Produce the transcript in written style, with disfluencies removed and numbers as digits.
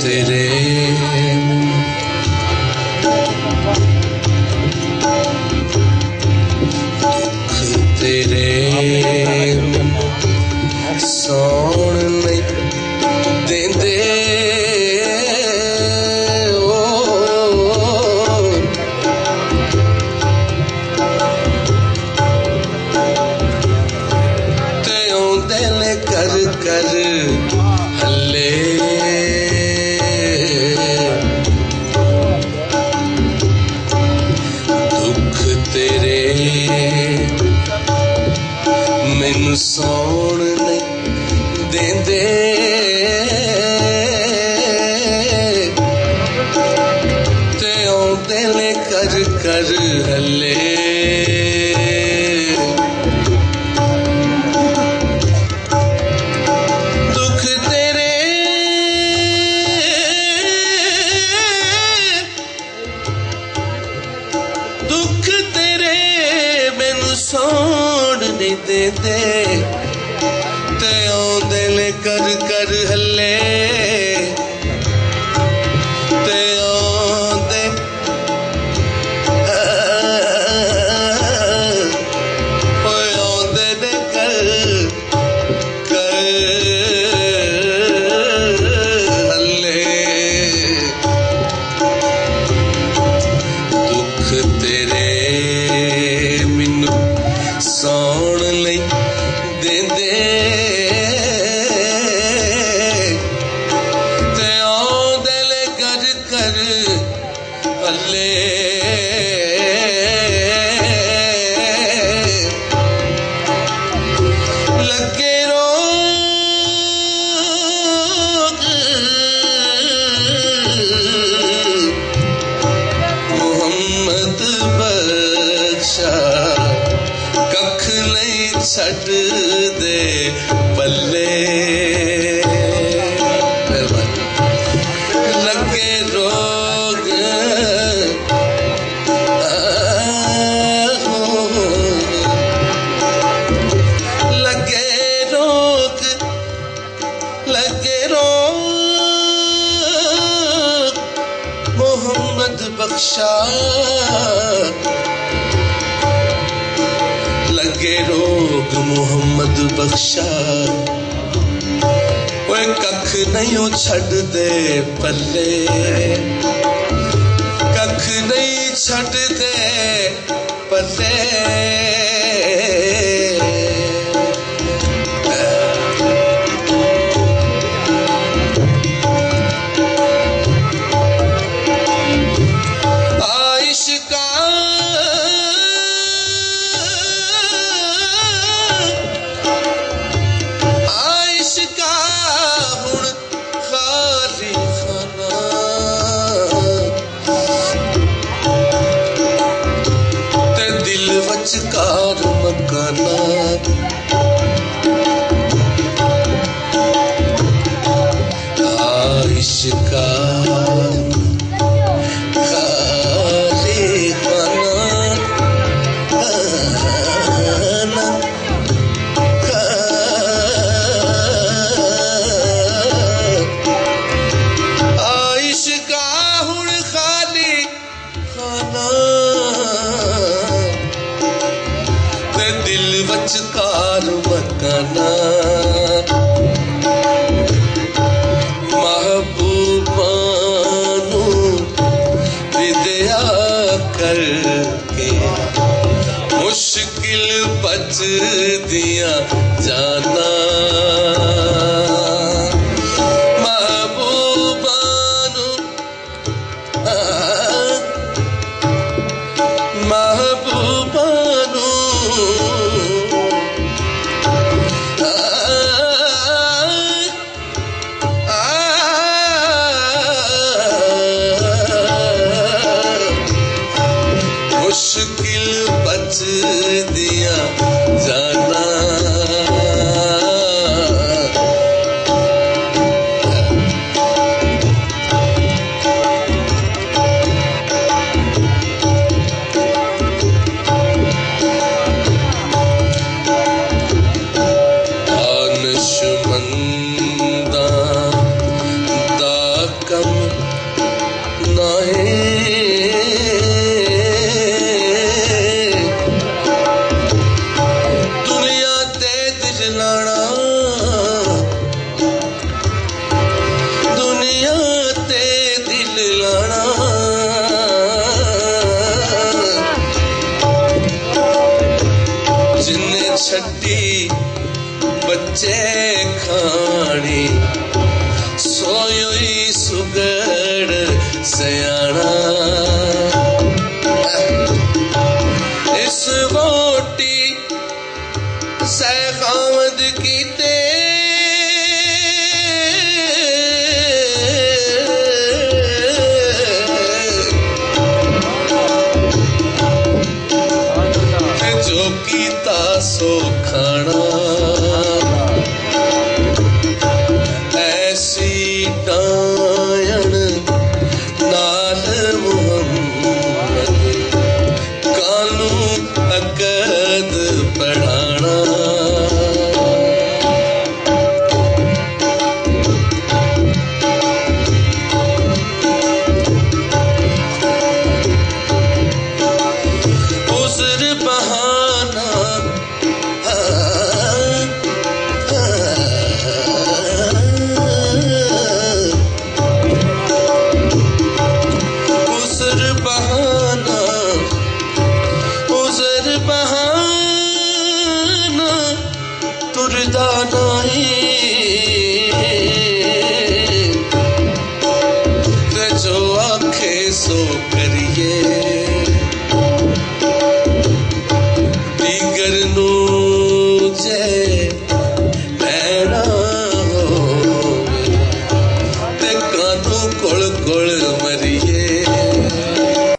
तेरे तेरे सौण नहीं देंदे ते आउंदे ने कर कर हल्ले दुख तेरे मैनू सौण नहीं देंदे ते आउंदे ने कर कर हल्ले दुख तेरे दुख तेरे मैनू सौण नहीं देंदे ते आउंदे ने कर कर हल्ले ते आउंदे ओए आउंदे ने कर कर हल्ले दुख तेरे मैनू सौण नहीं देंदे ते आउंदे ने कर कर हल्ले लगे रोग मोहम्मद बख्शा कख नहीं छड़ दे बल्ले लगे रोग लगे रोग लगे रोग मोहम्मद बख्शा लगे रोग मोहम्मद बख्शा ओए कख नहीं छड़ दे पल्ले कख नहीं छड़ दे पल्ले कार मकाना इश्का खाली खाना इश्का हुण खाली खाना दिल वचकार मकाना महबूबा सुगड़ सयाना इस वोटी सहखावद कीते जो कीता सो खाना ऐसी डायन नाल मुहम्मद कानू अकद पढ़ाना उज़र बहाना उज़र बहाना उज़र बहाना तुरदा नहीं ते जो आखे सो करिए दीगर नू जे पैना होवे ते कानू कोल कोल